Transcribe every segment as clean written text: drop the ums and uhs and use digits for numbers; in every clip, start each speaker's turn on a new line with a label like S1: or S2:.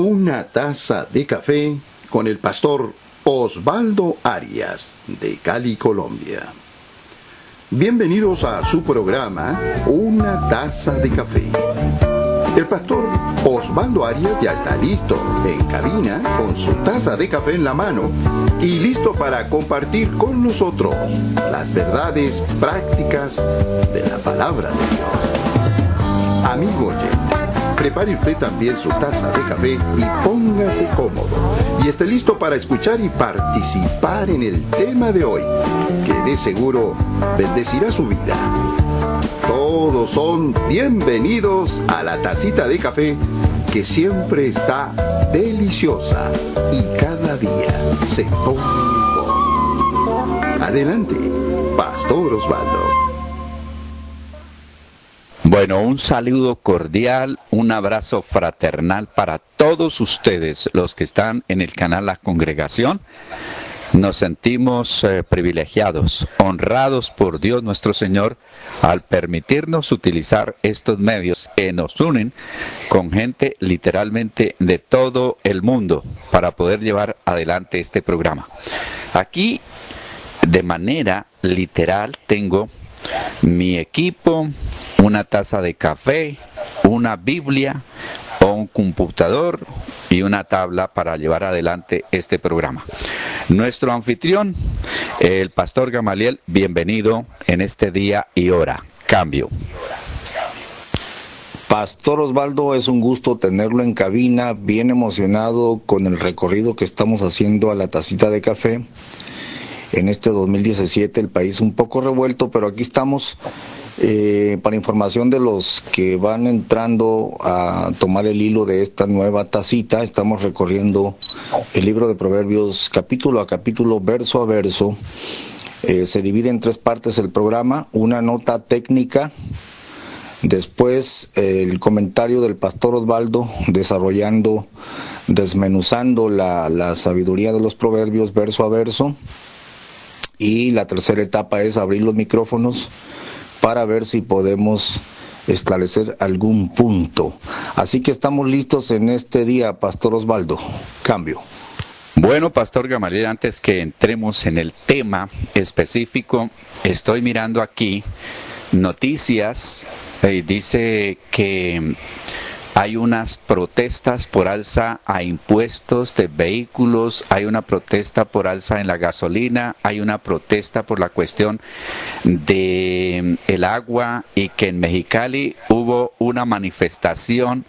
S1: Una taza de café con el pastor Osvaldo Arias, de Cali, Colombia. Bienvenidos a su programa, Una taza de café. El pastor Osvaldo Arias ya está listo, en cabina, con su taza de café en la mano y listo para compartir con nosotros las verdades prácticas de la palabra de Dios. Amigo oyente, prepare usted también su taza de café y póngase cómodo y esté listo para escuchar y participar en el tema de hoy, que de seguro bendecirá su vida. Todos son bienvenidos a la tacita de café, que siempre está deliciosa y cada día se pone mejor. Adelante, Pastor Osvaldo.
S2: Bueno, un saludo cordial, un abrazo fraternal para todos ustedes, los que están en el canal La Congregación. Nos sentimos privilegiados, honrados por Dios nuestro Señor, al permitirnos utilizar estos medios que nos unen con gente literalmente de todo el mundo para poder llevar adelante este programa. Aquí, de manera literal, tengo mi equipo, una taza de café, una Biblia, un computador y una tabla para llevar adelante este programa. Nuestro anfitrión, el pastor Gamaliel, bienvenido en este día y hora. Cambio.
S3: Pastor Osvaldo, es un gusto tenerlo en cabina, bien emocionado con el recorrido que estamos haciendo a la tacita de café. En este 2017 el país un poco revuelto, pero aquí estamos para información de los que van entrando a tomar el hilo de esta nueva tacita. Estamos recorriendo el libro de Proverbios capítulo a capítulo, verso a verso. Se divide en tres partes el programa: una nota técnica, después el comentario del pastor Osvaldo desmenuzando la sabiduría de los proverbios verso a verso, y la tercera etapa es abrir los micrófonos para ver si podemos esclarecer algún punto. Así que estamos listos en este día, Pastor Osvaldo. Cambio.
S2: Bueno, Pastor Gamaliel, antes que entremos en el tema específico, estoy mirando aquí noticias y dice que hay unas protestas por alza a impuestos de vehículos, hay una protesta por alza en la gasolina, hay una protesta por la cuestión de el agua, y que en Mexicali hubo una manifestación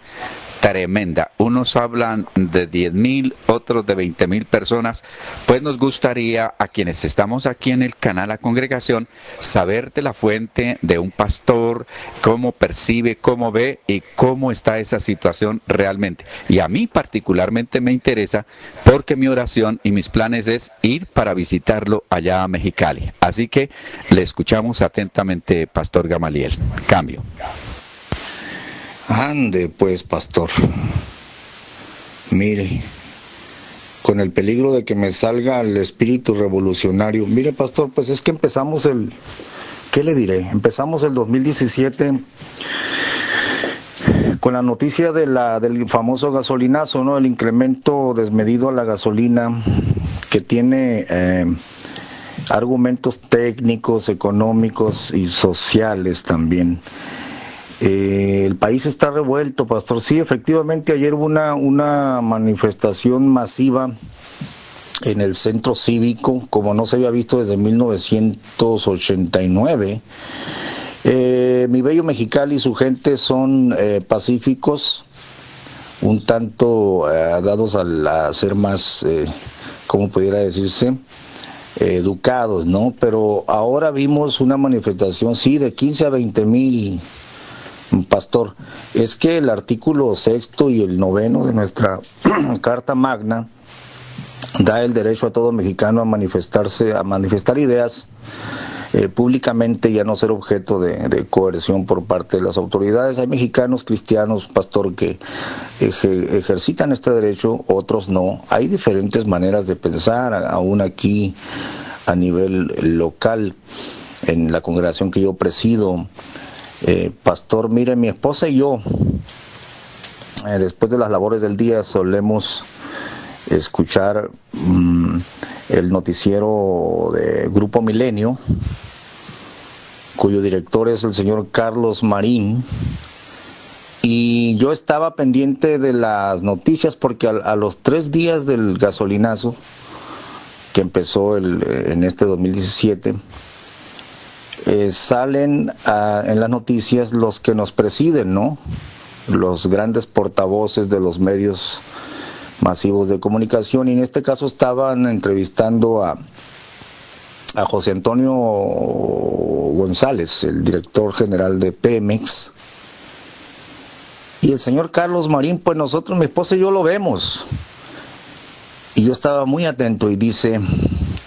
S2: tremenda. Unos hablan de 10,000, otros de 20,000 personas. Pues nos gustaría, a quienes estamos aquí en el canal La Congregación, saber de la fuente de un pastor, cómo percibe, cómo ve y cómo está esa situación realmente. Y a mí particularmente me interesa, porque mi oración y mis planes es ir para visitarlo allá a Mexicali. Así que le escuchamos atentamente, Pastor Gamaliel. Cambio.
S3: Ande pues, pastor. Mire, con el peligro de que me salga el espíritu revolucionario. Mire, pastor, pues es que empezamos ¿qué le diré? Empezamos el 2017 con la noticia del famoso gasolinazo, ¿no? El incremento desmedido a la gasolina, que tiene argumentos técnicos, económicos y sociales también. El país está revuelto, pastor. Sí, efectivamente, ayer hubo una manifestación masiva en el centro cívico, como no se había visto desde 1989. Mi bello Mexicali y su gente son pacíficos, un tanto dados a ser más, ¿cómo pudiera decirse?, educados, ¿no? Pero ahora vimos una manifestación, sí, de 15 a 20,000. Pastor, es que el artículo 6º y el 9º de nuestra Carta Magna da el derecho a todo mexicano a manifestar ideas públicamente y a no ser objeto de coerción por parte de las autoridades. Hay mexicanos cristianos, pastor, que ejercitan este derecho, otros no. Hay diferentes maneras de pensar, aún aquí a nivel local, en la congregación que yo presido. Pastor, mire, mi esposa y yo después de las labores del día solemos escuchar el noticiero de Grupo Milenio, cuyo director es el señor Carlos Marín, y yo estaba pendiente de las noticias porque a los 3 días del gasolinazo que empezó en este 2017, salen en las noticias los que nos presiden, ¿no? Los grandes portavoces de los medios masivos de comunicación, y en este caso estaban entrevistando a José Antonio González, el director general de Pemex, y el señor Carlos Marín. Pues nosotros, mi esposa y yo, lo vemos, y yo estaba muy atento, y dice: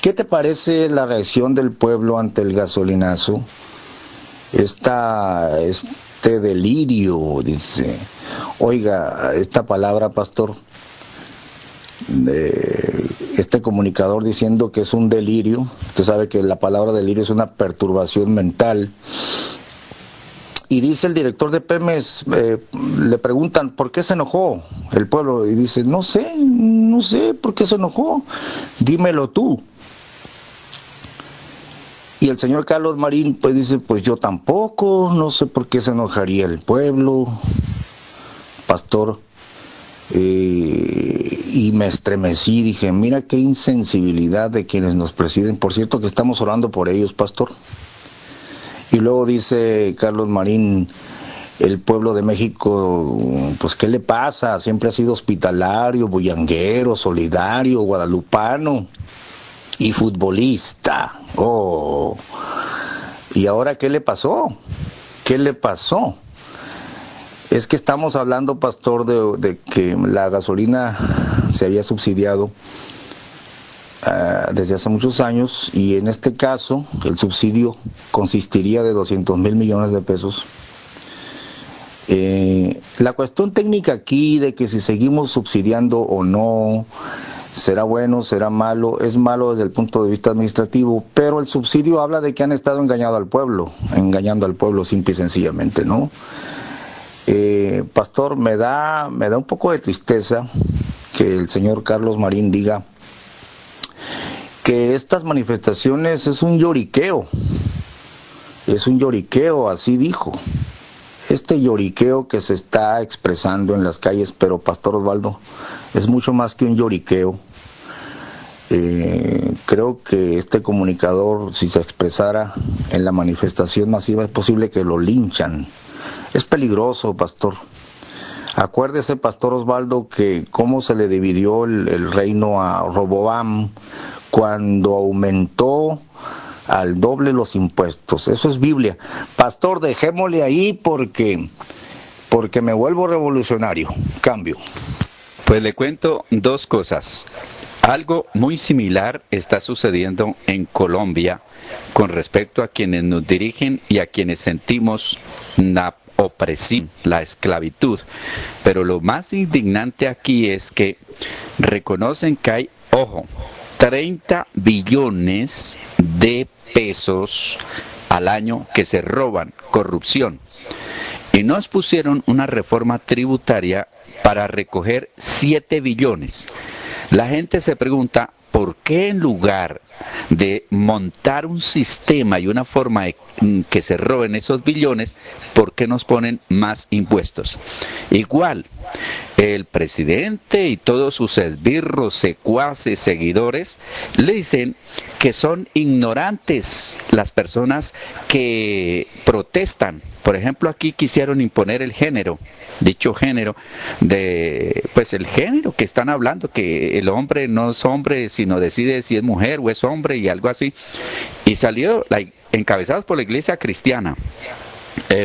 S3: ¿qué te parece la reacción del pueblo ante el gasolinazo? Este delirio, dice. Oiga, esta palabra, pastor, este comunicador diciendo que es un delirio. Usted sabe que la palabra delirio es una perturbación mental. Y dice el director de Pemex, le preguntan ¿por qué se enojó el pueblo? Y dice: no sé por qué se enojó, dímelo tú. Y el señor Carlos Marín pues dice: pues yo tampoco, no sé por qué se enojaría el pueblo, pastor. Y me estremecí, dije: mira qué insensibilidad de quienes nos presiden. Por cierto que estamos orando por ellos, pastor. Y luego dice Carlos Marín: el pueblo de México, pues ¿qué le pasa? Siempre ha sido hospitalario, bullanguero, solidario, guadalupano y futbolista. Oh, ¿y ahora qué le pasó? ¿Qué le pasó? Es que estamos hablando, pastor, de que la gasolina se había subsidiado desde hace muchos años, y en este caso el subsidio consistiría de 200,000 millones de pesos. La cuestión técnica aquí de que si seguimos subsidiando o no, será bueno, será malo, es malo desde el punto de vista administrativo, pero el subsidio habla de que han estado engañando al pueblo simple y sencillamente, ¿no? Pastor, me da un poco de tristeza que el señor Carlos Marín diga que estas manifestaciones es un lloriqueo, así dijo. Este lloriqueo que se está expresando en las calles, pero pastor Osvaldo, es mucho más que un lloriqueo. Creo que este comunicador, si se expresara en la manifestación masiva, es posible que lo linchan. Es peligroso, pastor. Acuérdese, pastor Osvaldo, que cómo se le dividió el reino a Roboam cuando aumentó al doble los impuestos. Eso es Biblia. Pastor, dejémosle ahí porque me vuelvo revolucionario. Cambio.
S2: Pues le cuento 2 cosas. Algo muy similar está sucediendo en Colombia con respecto a quienes nos dirigen y a quienes sentimos la opresión, la esclavitud. Pero lo más indignante aquí es que reconocen que hay, ojo, 30 billones de pesos al año que se roban, corrupción. Y nos pusieron una reforma tributaria para recoger 7 billones. La gente se pregunta, ¿por qué en lugar de montar un sistema y una forma de que se roben esos billones, por qué nos ponen más impuestos? Igual, el presidente y todos sus esbirros, secuaces, seguidores, le dicen que son ignorantes las personas que protestan. Por ejemplo, aquí quisieron imponer el género, dicho género, pues el género que están hablando, que el hombre no es hombre, sino decide si es mujer o es hombre y algo así. Y salió encabezados por la iglesia cristiana.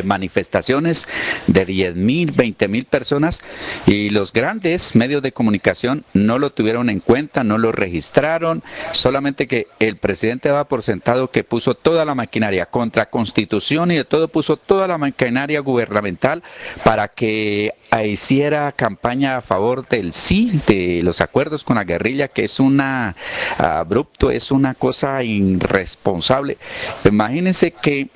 S2: Manifestaciones de 10,000, 20,000 personas, y los grandes medios de comunicación no lo tuvieron en cuenta, no lo registraron, solamente que el presidente daba por sentado que puso toda la maquinaria contra Constitución y de todo, puso toda la maquinaria gubernamental para que hiciera campaña a favor del sí, de los acuerdos con la guerrilla, que es abrupto, es una cosa irresponsable. Imagínense que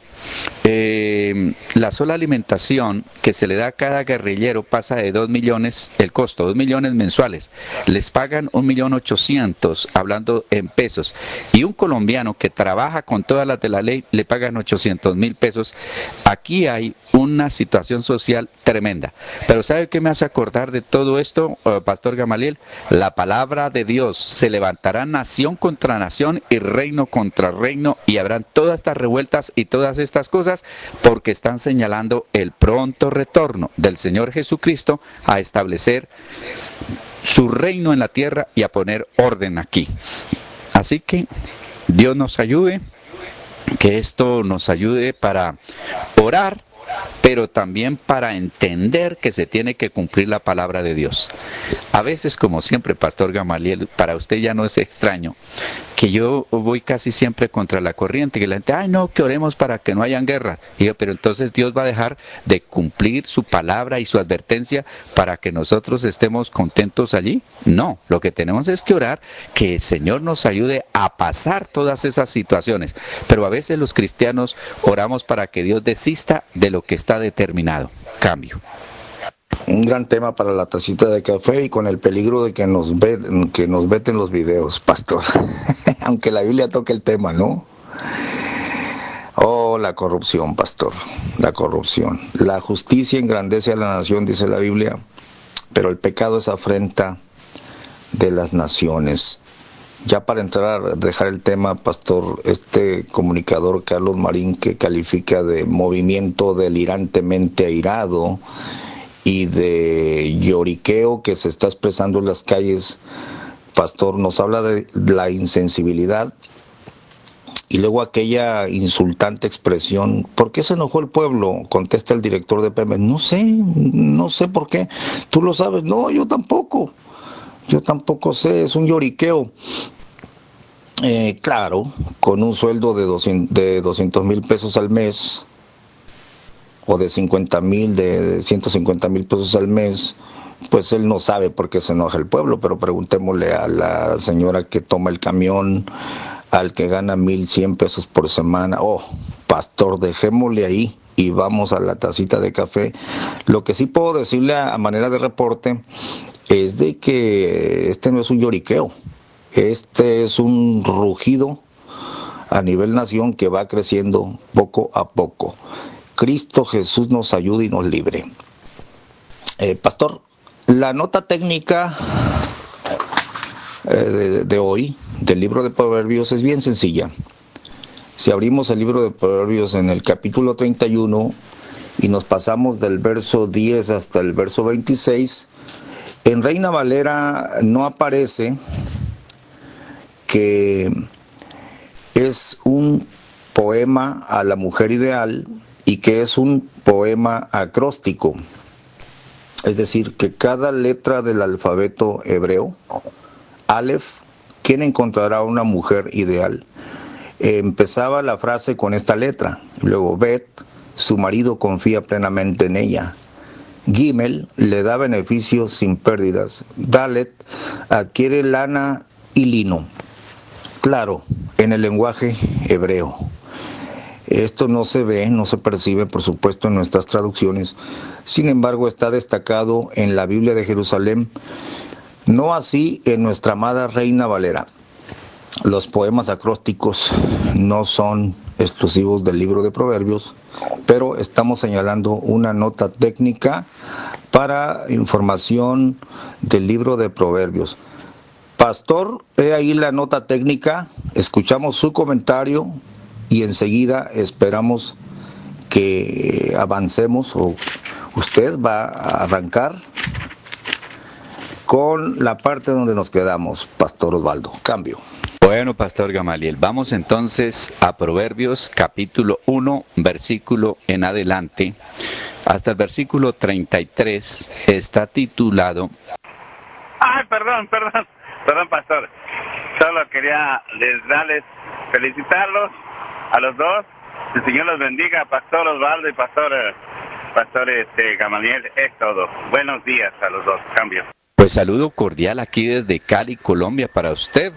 S2: la sola alimentación que se le da a cada guerrillero pasa de 2 millones, el costo, 2 millones mensuales. Les pagan 1.800.000, hablando en pesos. Y un colombiano que trabaja con todas las de la ley, le pagan 800.000 pesos. Aquí hay una situación social tremenda. Pero ¿sabe qué me hace acordar de todo esto, Pastor Gamaliel? La palabra de Dios: se levantará nación contra nación y reino contra reino, y habrán todas estas revueltas y todas estas cosas, porque están señalando el pronto retorno del Señor Jesucristo a establecer su reino en la tierra y a poner orden aquí. Así que Dios nos ayude, que esto nos ayude para orar, pero también para entender que se tiene que cumplir la palabra de Dios. A veces, como siempre, Pastor Gamaliel, para usted ya no es extraño, que yo voy casi siempre contra la corriente, que la gente, ay no, que oremos para que no hayan guerra. Y yo, pero entonces Dios va a dejar de cumplir su palabra y su advertencia para que nosotros estemos contentos allí. No, lo que tenemos es que orar, que el Señor nos ayude a pasar todas esas situaciones. Pero a veces los cristianos oramos para que Dios desista de lo que está determinado. Cambio.
S3: Un gran tema para la tacita de café, y con el peligro de que nos veten los videos, pastor. Aunque la Biblia toque el tema, ¿no? Oh, la corrupción, pastor, la corrupción. La justicia engrandece a la nación, dice la Biblia, pero el pecado es afrenta de las naciones. Ya para dejar el tema, pastor, este comunicador Carlos Marín, que califica de movimiento delirantemente airado y de lloriqueo que se está expresando en las calles, pastor, nos habla de la insensibilidad, y luego aquella insultante expresión: ¿por qué se enojó el pueblo?, contesta el director de Pemex. No sé por qué. ¿Tú lo sabes? No, yo tampoco sé, es un lloriqueo. Claro, con un sueldo de 200,000 pesos al mes, o de 50,000, de 150,000 pesos al mes, pues él no sabe por qué se enoja el pueblo. Pero preguntémosle a la señora que toma el camión, al que gana 1,100 pesos por semana. Oh, pastor, dejémosle ahí y vamos a la tacita de café. Lo que sí puedo decirle a manera de reporte es de que este no es un lloriqueo, este es un rugido a nivel nación que va creciendo poco a poco. Cristo Jesús nos ayude y nos libre. Pastor, la nota técnica de hoy del libro de Proverbios es bien sencilla. Si abrimos el libro de Proverbios en el capítulo 31 y nos pasamos del verso 10 hasta el verso 26, en Reina Valera no aparece que es un poema a la mujer ideal y que es un poema acróstico. Es decir, que cada letra del alfabeto hebreo, Aleph, ¿quién encontrará una mujer ideal? Empezaba la frase con esta letra. Luego Bet, su marido confía plenamente en ella. Gimel, le da beneficios sin pérdidas. Dalet, adquiere lana y lino. Claro, en el lenguaje hebreo. Esto no se ve, no se percibe, por supuesto, en nuestras traducciones. Sin embargo, está destacado en la Biblia de Jerusalén. No así en nuestra amada Reina Valera. Los poemas acrósticos no son exclusivos del libro de Proverbios, pero estamos señalando una nota técnica para información del libro de Proverbios. Pastor, he ahí la nota técnica, escuchamos su comentario y enseguida esperamos que avancemos, o usted va a arrancar con la parte donde nos quedamos, Pastor Osvaldo. Cambio.
S2: Bueno, Pastor Gamaliel, vamos entonces a Proverbios capítulo 1, versículo en adelante, hasta el versículo 33, está titulado...
S4: Ay, perdón, Pastor. Solo quería felicitarlos a los dos. El Señor los bendiga, Pastor Osvaldo y Pastor Gamaliel. Es todo. Buenos días a los dos. Cambio.
S2: Pues saludo cordial aquí desde Cali, Colombia, para usted,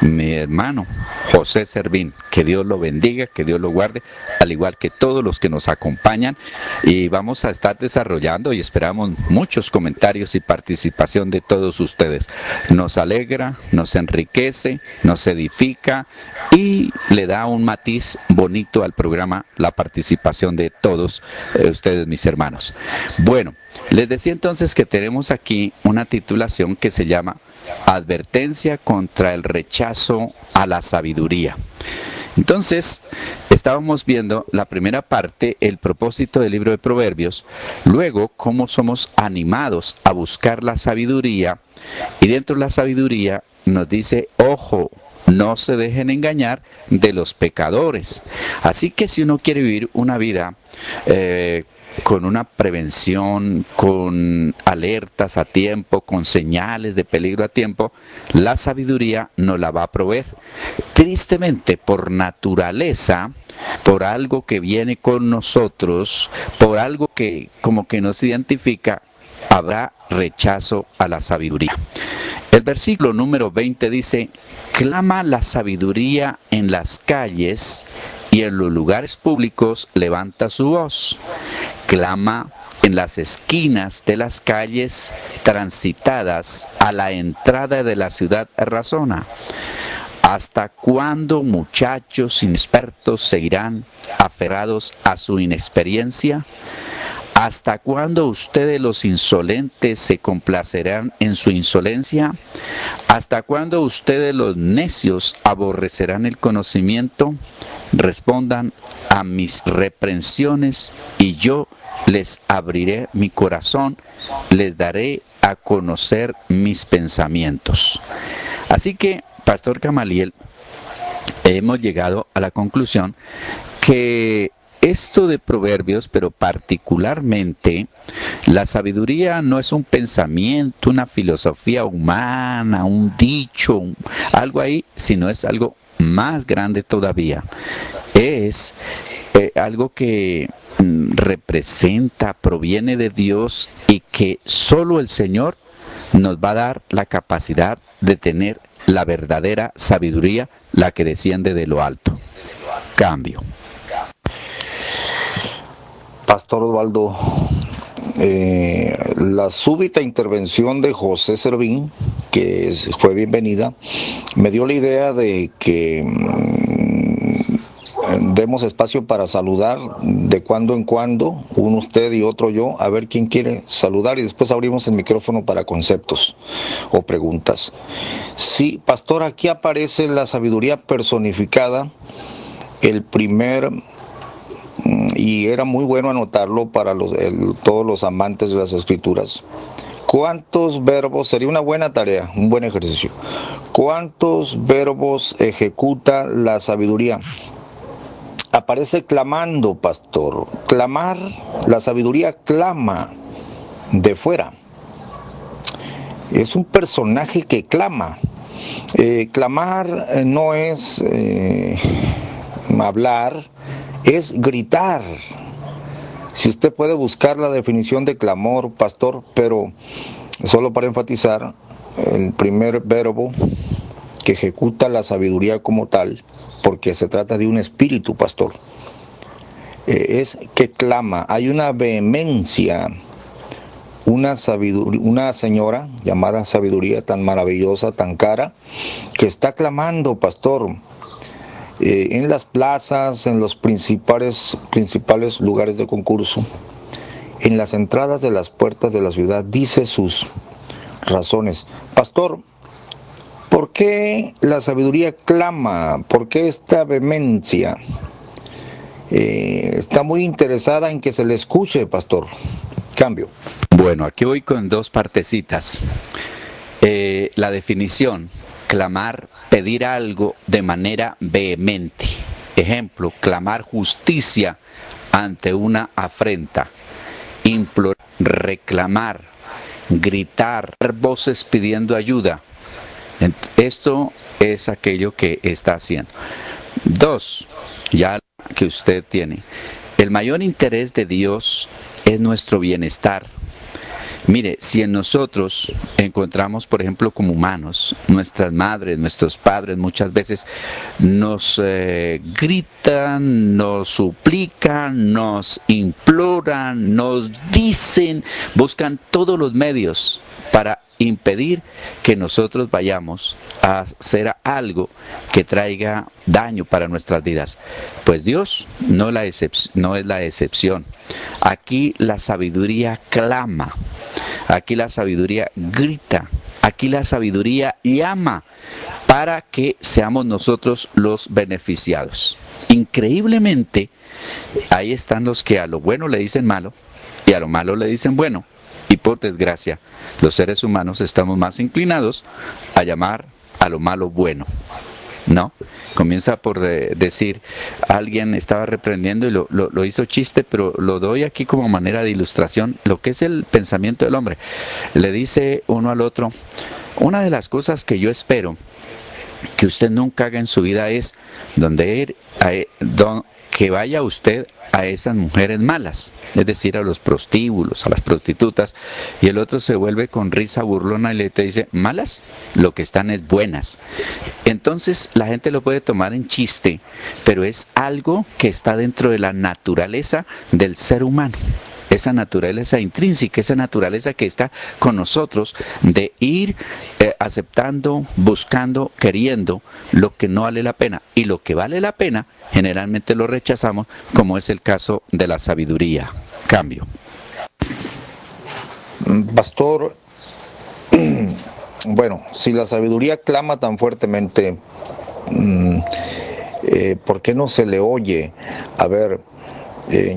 S2: mi hermano José Servín. Que Dios lo bendiga, que Dios lo guarde, al igual que todos los que nos acompañan. Y vamos a estar desarrollando y esperamos muchos comentarios y participación de todos ustedes. Nos alegra, nos enriquece, nos edifica y le da un matiz bonito al programa, la participación de todos ustedes, mis hermanos. Bueno, les decía entonces que tenemos aquí una titulación que se llama Advertencia contra el rechazo a la sabiduría. Entonces, estábamos viendo la primera parte, el propósito del libro de Proverbios, luego cómo somos animados a buscar la sabiduría, y dentro de la sabiduría nos dice, ojo, no se dejen engañar de los pecadores. Así que si uno quiere vivir una vida con una prevención, con alertas a tiempo, con señales de peligro a tiempo, la sabiduría nos la va a proveer. Tristemente, por naturaleza, por algo que viene con nosotros, por algo que como que nos identifica, habrá rechazo a la sabiduría. El versículo número 20 dice, clama la sabiduría en las calles y en los lugares públicos levanta su voz. Clama en las esquinas de las calles transitadas a la entrada de la ciudad razona. ¿Hasta cuándo muchachos inexpertos seguirán aferrados a su inexperiencia? ¿Hasta cuándo ustedes los insolentes se complacerán en su insolencia? ¿Hasta cuándo ustedes los necios aborrecerán el conocimiento? Respondan a mis reprensiones y yo les abriré mi corazón, les daré a conocer mis pensamientos. Así que, Pastor Gamaliel, hemos llegado a la conclusión que esto de Proverbios, pero particularmente la sabiduría no es un pensamiento, una filosofía humana, un dicho, algo ahí, sino es algo más grande todavía. Es algo que representa, proviene de Dios y que solo el Señor nos va a dar la capacidad de tener la verdadera sabiduría, la que desciende de lo alto. Cambio.
S3: Pastor Osvaldo, la súbita intervención de José Servín, que fue bienvenida, me dio la idea de que demos espacio para saludar de cuando en cuando, uno usted y otro yo, a ver quién quiere saludar, y después abrimos el micrófono para conceptos o preguntas. Sí, pastor, aquí aparece la sabiduría personificada, el primer, y era muy bueno anotarlo para todos los amantes de las escrituras. ¿Cuántos verbos, sería una buena tarea, un buen ejercicio, cuántos verbos ejecuta la sabiduría? Aparece clamando, pastor. Clamar, la sabiduría clama de fuera. Es un personaje que clama. Clamar no es hablar, es gritar. Si usted puede buscar la definición de clamor, pastor, pero solo para enfatizar, el primer verbo que ejecuta la sabiduría como tal, porque se trata de un espíritu, pastor, es que clama. Hay una vehemencia, una señora llamada sabiduría tan maravillosa, tan cara, que está clamando, pastor, en las plazas, en los principales lugares de concurso, en las entradas de las puertas de la ciudad, dice sus razones. Pastor, ¿por qué la sabiduría clama? ¿Por qué esta vehemencia? Está muy interesada en que se le escuche, pastor. Cambio.
S2: Bueno, aquí voy con dos partecitas. La definición, clamar, pedir algo de manera vehemente. Ejemplo, clamar justicia ante una afrenta. Implorar, reclamar, gritar, voces pidiendo ayuda. Esto es aquello que está haciendo. 2, ya que usted tiene. El mayor interés de Dios es nuestro bienestar. Mire, si en nosotros encontramos, por ejemplo, como humanos, nuestras madres, nuestros padres muchas veces nos gritan, nos suplican, nos imploran, nos dicen, buscan todos los medios para impedir que nosotros vayamos a hacer algo que traiga daño para nuestras vidas. Pues Dios no es la excepción. Aquí la sabiduría clama, aquí la sabiduría grita, aquí la sabiduría llama para que seamos nosotros los beneficiados. Increíblemente, ahí están los que a lo bueno le dicen malo y a lo malo le dicen bueno. Y por desgracia, los seres humanos estamos más inclinados a llamar a lo malo bueno, ¿no? Comienza por decir, alguien estaba reprendiendo y lo hizo chiste, pero lo doy aquí como manera de ilustración, lo que es el pensamiento del hombre. Le dice uno al otro, una de las cosas que yo espero que usted nunca haga en su vida es que vaya usted a esas mujeres malas, es decir, a los prostíbulos, a las prostitutas, y el otro se vuelve con risa burlona y le te dice, ¿malas? Lo que están es buenas. Entonces la gente lo puede tomar en chiste, pero es algo que está dentro de la naturaleza del ser humano. Esa naturaleza intrínseca, esa naturaleza que está con nosotros de ir aceptando, buscando, queriendo lo que no vale la pena. Y lo que vale la pena, generalmente lo rechazamos, como es el caso de la sabiduría. Cambio.
S3: Pastor, bueno, si la sabiduría clama tan fuertemente, ¿por qué no se le oye? A ver,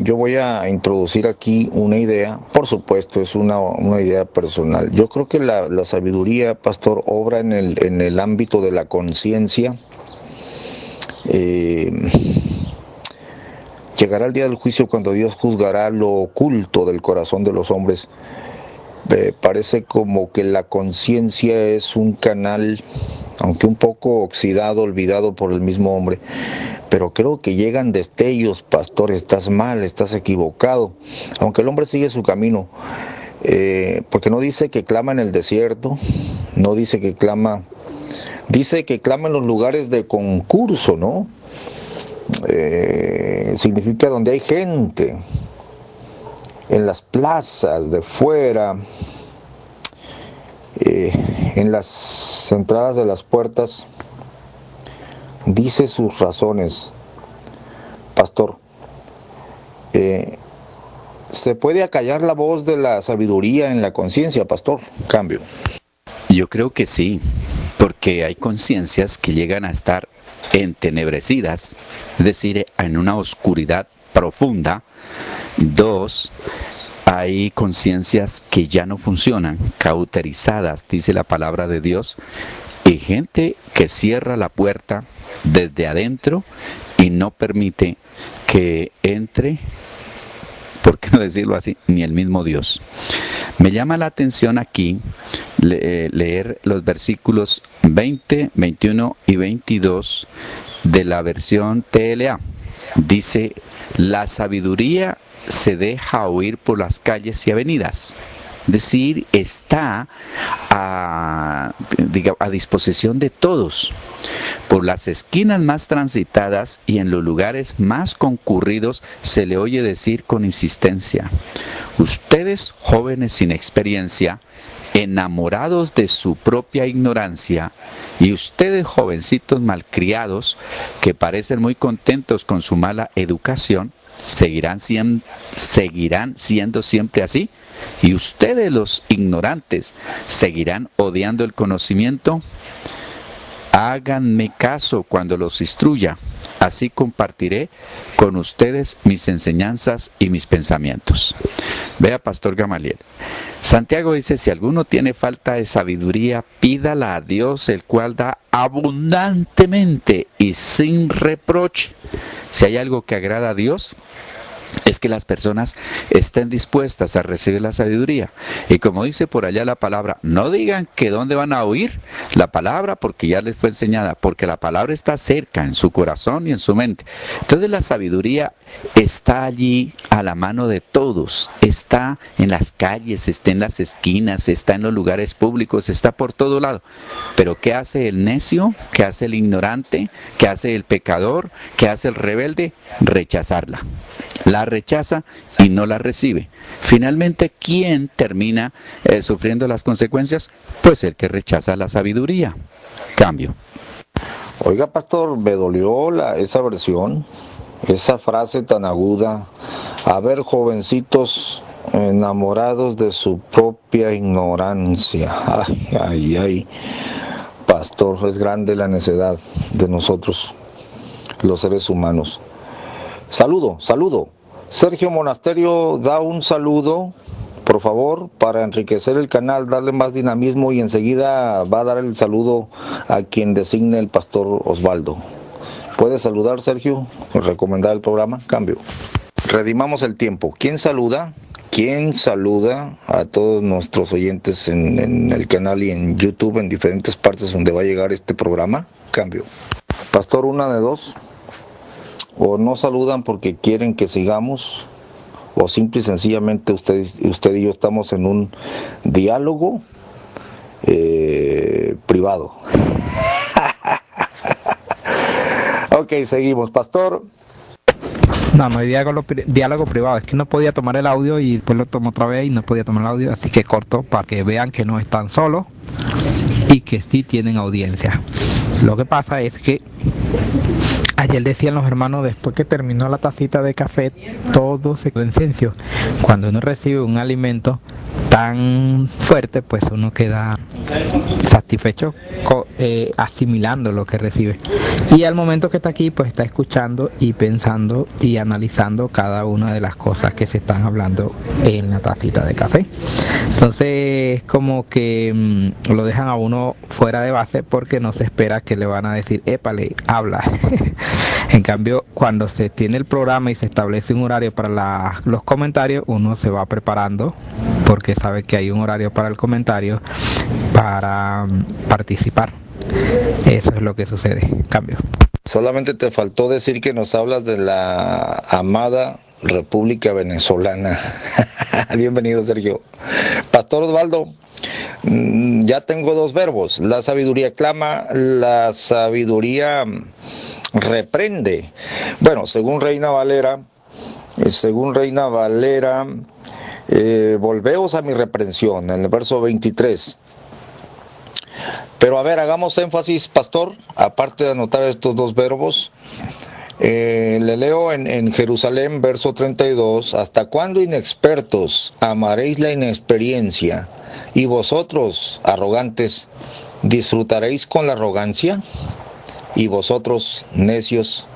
S3: yo voy a introducir aquí una idea, por supuesto es una idea personal. Yo creo que la sabiduría, pastor, obra en el ámbito de la conciencia. Llegará el día del juicio cuando Dios juzgará lo oculto del corazón de los hombres. Parece como que la conciencia es un canal, aunque un poco oxidado, olvidado por el mismo hombre, pero creo que llegan destellos, pastor, estás mal, estás equivocado, aunque el hombre sigue su camino, porque no dice que clama en el desierto, no dice que clama, dice que clama en los lugares de concurso, ¿no? Significa donde hay gente, en las plazas de fuera, en las entradas de las puertas, dice sus razones. Pastor, ¿se puede acallar la voz de la sabiduría en la conciencia, pastor? Cambio.
S2: Yo creo que sí, porque hay conciencias que llegan a estar entenebrecidas, es decir, en una oscuridad profunda. 2, hay conciencias que ya no funcionan, cauterizadas, dice la palabra de Dios, y gente que cierra la puerta desde adentro y no permite que entre, ¿por qué no decirlo así?, ni el mismo Dios. Me llama la atención aquí leer los versículos 20, 21 y 22 de la versión TLA. Dice, la sabiduría se deja oír por las calles y avenidas. Es decir, está a disposición de todos. Por las esquinas más transitadas y en los lugares más concurridos se le oye decir con insistencia, ustedes jóvenes sin experiencia, enamorados de su propia ignorancia, y ustedes jovencitos malcriados que parecen muy contentos con su mala educación, seguirán siendo siempre así, y ustedes los ignorantes seguirán odiando el conocimiento. Háganme caso cuando los instruya, así compartiré con ustedes mis enseñanzas y mis pensamientos. Vea, Pastor Gamaliel, Santiago dice, si alguno tiene falta de sabiduría, pídala a Dios, el cual da abundantemente y sin reproche. Si hay algo que agrada a Dios, es que las personas estén dispuestas a recibir la sabiduría. Y como dice por allá la palabra, no digan que dónde van a oír la palabra porque ya les fue enseñada, porque la palabra está cerca, en su corazón y en su mente. Entonces la sabiduría está allí a la mano de todos, está en las calles, está en las esquinas, está en los lugares públicos, está por todo lado. Pero ¿qué hace el necio? ¿Qué hace el ignorante? ¿Qué hace el pecador? ¿Qué hace el rebelde? Rechazarla. La rechaza y no la recibe. Finalmente, ¿quién termina sufriendo las consecuencias? Pues el que rechaza la sabiduría. Cambio.
S3: Oiga, pastor, me dolió esa versión, esa frase tan aguda. A ver, jovencitos enamorados de su propia ignorancia. Ay, ay, ay. Pastor, es grande la necedad de nosotros, los seres humanos. Saludo. Sergio Monasterio da un saludo, por favor, para enriquecer el canal, darle más dinamismo, y enseguida va a dar el saludo a quien designe el pastor Osvaldo. ¿Puede saludar, Sergio? ¿Recomendar el programa? Cambio. Redimamos el tiempo. ¿Quién saluda? ¿Quién saluda a todos nuestros oyentes en el canal y en YouTube, en diferentes partes donde va a llegar este programa? Cambio. Pastor, una de dos. O no saludan porque quieren que sigamos, o simple y sencillamente usted y yo estamos en un diálogo privado. Ok, seguimos, pastor.
S5: No hay diálogo privado, es que no podía tomar el audio y después lo tomo otra vez y no podía tomar el audio, así que corto para que vean que no están solos y que sí tienen audiencia. Lo que pasa es que ayer decían los hermanos, después que terminó la tacita de café, todo se quedó en silencio. Cuando uno recibe un alimento tan fuerte, pues uno queda satisfecho asimilando lo que recibe. Y al momento que está aquí, pues está escuchando y pensando y analizando cada una de las cosas que se están hablando en la tacita de café. Entonces, como que lo dejan a uno fuera de base porque no se espera que le van a decir, épale, habla. En cambio, cuando se tiene el programa y se establece un horario para los comentarios, uno se va preparando porque sabe que hay un horario para el comentario para participar. Eso es lo que sucede. Cambio.
S3: Solamente te faltó decir que nos hablas de la amada República Venezolana. Bienvenido, Sergio. Pastor Osvaldo, ya tengo dos verbos. La sabiduría clama, la sabiduría reprende. Bueno, según Reina Valera, volveos a mi reprensión, en el verso 23. Pero a ver, hagamos énfasis, pastor, aparte de anotar estos dos verbos. Le leo en Jerusalén, verso 32, ¿hasta cuándo, inexpertos, amaréis la inexperiencia? Y vosotros, arrogantes, ¿disfrutaréis con la arrogancia? Y vosotros, necios,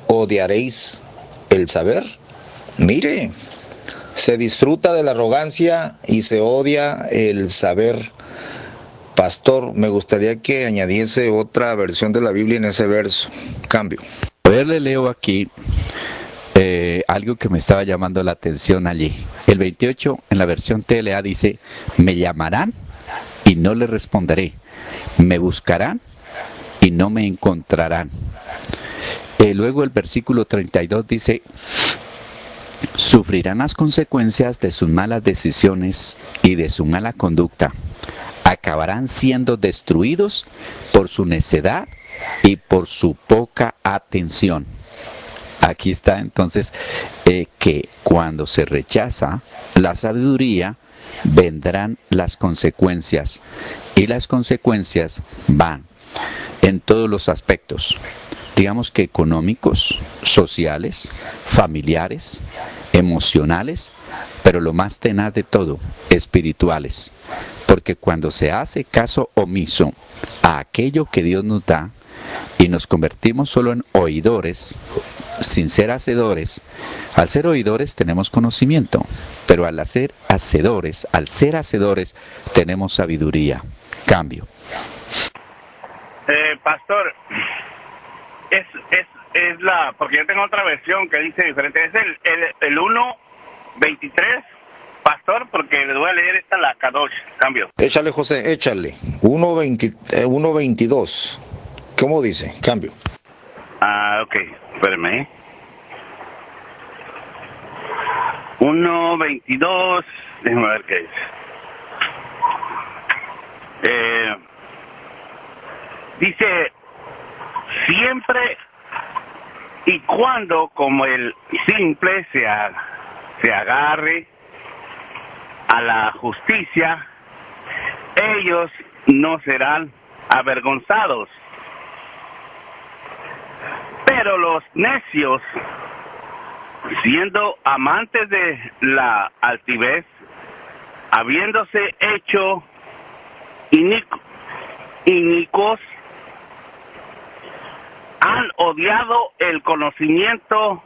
S3: ¿odiaréis el saber? Mire, se disfruta de la arrogancia y se odia el saber. Pastor, me gustaría que añadiese otra versión de la Biblia en ese verso. Cambio.
S2: A ver, le leo aquí algo que me estaba llamando la atención allí. El 28 en la versión TLA dice, me llamarán y no les responderé. Me buscarán y no me encontrarán. Luego el versículo 32 dice, sufrirán las consecuencias de sus malas decisiones y de su mala conducta. Acabarán siendo destruidos por su necedad y por su poca atención. Aquí está entonces que cuando se rechaza la sabiduría, vendrán las consecuencias. Y las consecuencias van en todos los aspectos, digamos que económicos, sociales, familiares, emocionales, pero lo más tenaz de todo, espirituales. Porque cuando se hace caso omiso a aquello que Dios nos da y nos convertimos solo en oidores, sin ser hacedores, al ser oidores tenemos conocimiento, pero al ser hacedores tenemos sabiduría. Cambio.
S4: Pastor, es porque yo tengo otra versión que dice diferente. Es el 1.23, pastor, porque les voy a leer la Kadosh, cambio.
S3: Échale, José, échale. 1.22. ¿Cómo dice? Cambio.
S4: Ok, espérame. 1.22, déjame ver qué dice. Dice, siempre y cuando como el simple se agarre a la justicia, ellos no serán avergonzados. Pero los necios, siendo amantes de la altivez, habiéndose hecho inicuos, han odiado el conocimiento,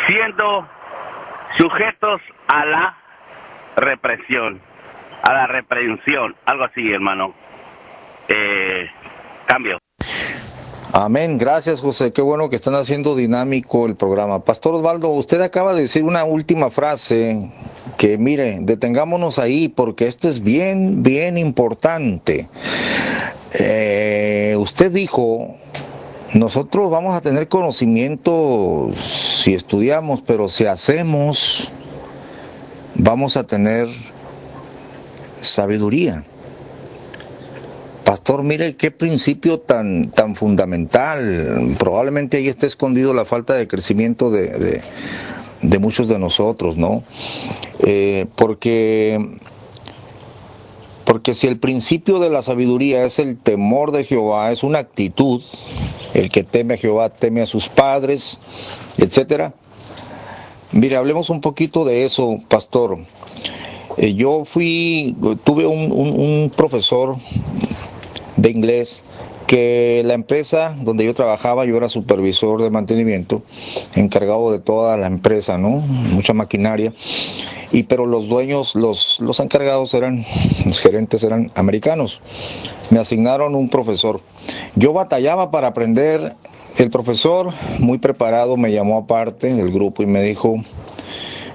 S4: siendo sujetos a la reprensión, algo así, hermano. Cambio.
S3: Amén, gracias, José, qué bueno que están haciendo dinámico el programa. Pastor Osvaldo, usted acaba de decir una última frase que, mire, detengámonos ahí porque esto es bien, bien importante. Usted dijo, nosotros vamos a tener conocimiento si estudiamos, pero si hacemos, vamos a tener sabiduría. Pastor, mire qué principio tan fundamental. Probablemente ahí está escondido la falta de crecimiento de muchos de nosotros, ¿no? Porque si el principio de la sabiduría es el temor de Jehová, es una actitud, el que teme a Jehová teme a sus padres, etcétera. Mire, hablemos un poquito de eso, pastor. Tuve un profesor de inglés que la empresa donde yo trabajaba, yo era supervisor de mantenimiento, encargado de toda la empresa, ¿no? Mucha maquinaria, pero los dueños, los encargados los gerentes eran americanos. Me asignaron un profesor. Yo batallaba para aprender. El profesor, muy preparado, me llamó aparte del grupo y me dijo,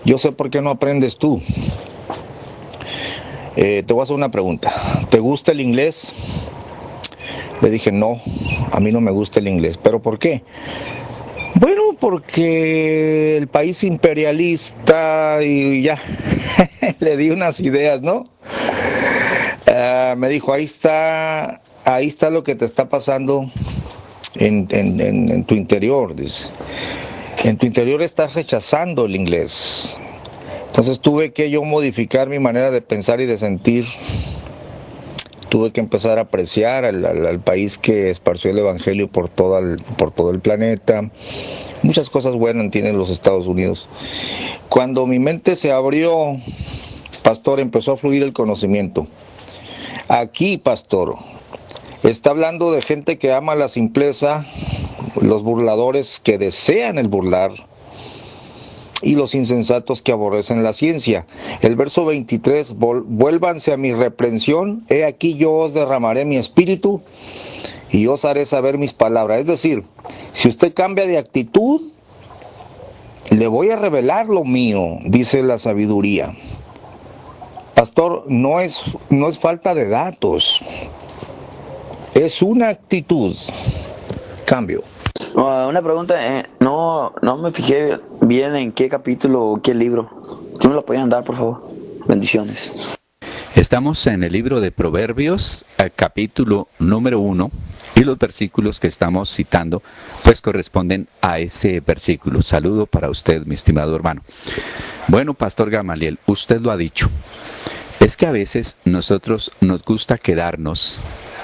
S3: yo sé por qué no aprendes tú. Te voy a hacer una pregunta. ¿Te gusta el inglés? Le dije, no, a mí no me gusta el inglés. ¿Pero por qué? Bueno, porque el país imperialista y ya, le di unas ideas, ¿no? Me dijo, ahí está lo que te está pasando en tu interior, dice. En tu interior estás rechazando el inglés. Entonces tuve que yo modificar mi manera de pensar y de sentir. Tuve que empezar a apreciar al país que esparció el evangelio por todo el planeta. Muchas cosas buenas tienen los Estados Unidos. Cuando mi mente se abrió, pastor, empezó a fluir el conocimiento. Aquí, pastor, está hablando de gente que ama la simpleza, los burladores que desean el burlar, y los insensatos que aborrecen la ciencia. El verso 23, vuélvanse a mi reprensión, he aquí yo os derramaré mi espíritu y os haré saber mis palabras. Es decir, si usted cambia de actitud, le voy a revelar lo mío, dice la sabiduría. Pastor, no es falta de datos, es una actitud. Cambio.
S6: Una pregunta, no me fijé bien en qué capítulo o qué libro. ¿Sí me lo podían dar, por favor? Bendiciones.
S2: Estamos en el libro de Proverbios, capítulo número 1, y los versículos que estamos citando, pues corresponden a ese versículo. Saludo para usted, mi estimado hermano. Bueno, Pastor Gamaliel, usted lo ha dicho. Es que a veces nosotros nos gusta quedarnos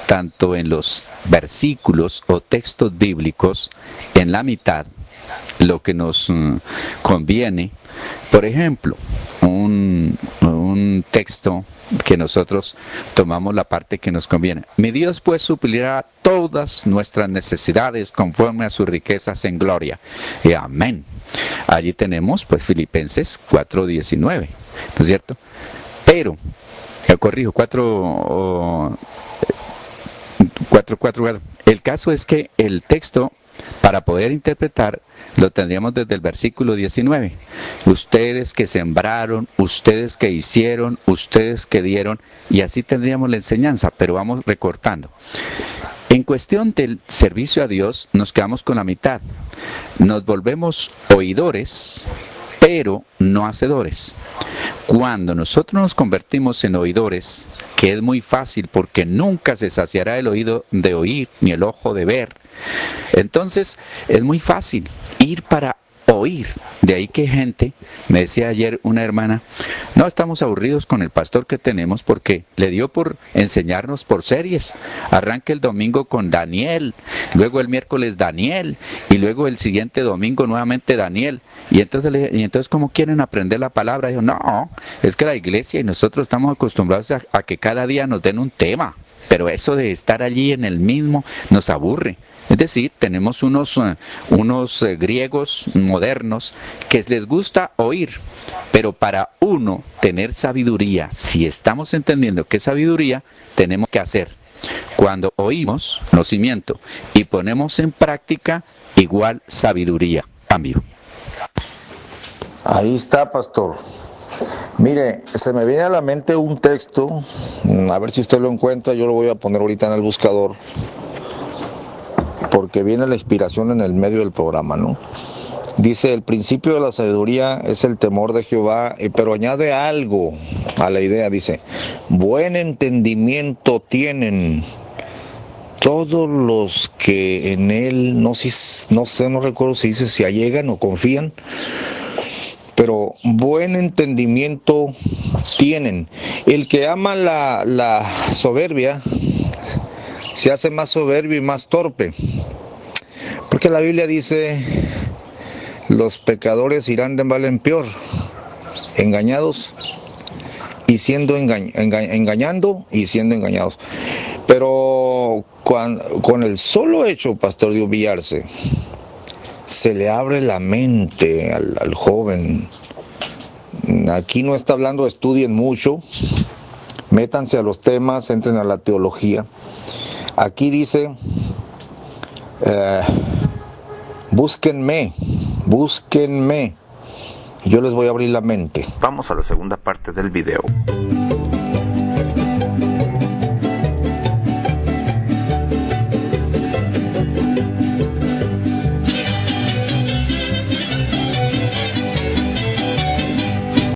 S2: tanto en los versículos o textos bíblicos en la mitad, lo que nos conviene. Por ejemplo, un texto que nosotros tomamos la parte que nos conviene. Mi Dios pues suplirá todas nuestras necesidades conforme a sus riquezas en gloria. Y amén. Allí tenemos pues Filipenses 4:19, ¿no es cierto? Pero, corrijo, 4:4. El caso es que el texto Para poder interpretar, lo tendríamos desde el versículo 19. Ustedes que sembraron, ustedes que hicieron, ustedes que dieron, y así tendríamos la enseñanza, pero vamos recortando. En cuestión del servicio a Dios, nos quedamos con la mitad. Nos volvemos oidores, pero no hacedores. Cuando nosotros nos convertimos en oidores, que es muy fácil porque nunca se saciará el oído de oír ni el ojo de ver, entonces es muy fácil ir para oír. De ahí que gente, me decía ayer una hermana, no, estamos aburridos con el pastor que tenemos porque le dio por enseñarnos por series. Arranca el domingo con Daniel, luego el miércoles Daniel, y luego el siguiente domingo nuevamente Daniel. Y entonces ¿cómo quieren aprender la palabra? Dijo, no, es que la iglesia y nosotros estamos acostumbrados a que cada día nos den un tema, pero eso de estar allí en el mismo nos aburre. Es decir, tenemos unos griegos modernos que les gusta oír, pero para uno tener sabiduría, si estamos entendiendo qué sabiduría, tenemos que hacer. Cuando oímos, conocimiento, y ponemos en práctica, igual sabiduría. Cambio.
S3: Ahí está, pastor. Mire, se me viene a la mente un texto, a ver si usted lo encuentra, yo lo voy a poner ahorita en el buscador, porque viene la inspiración en el medio del programa, ¿no? Dice, el principio de la sabiduría es el temor de Jehová, pero añade algo a la idea, dice, buen entendimiento tienen todos los que en él, no recuerdo si dice si allegan o confían, pero buen entendimiento tienen. El que ama la soberbia se hace más soberbio y más torpe, porque la Biblia dice, los pecadores irán de mal en peor, engañados y siendo engañando y siendo engañados. Pero con el solo hecho, pastor, de humillarse, se le abre la mente al joven. Aquí no está hablando, estudien mucho, métanse a los temas, entren a la teología. Aquí dice, búsquenme, y yo les voy a abrir la mente.
S7: Vamos a la segunda parte del video.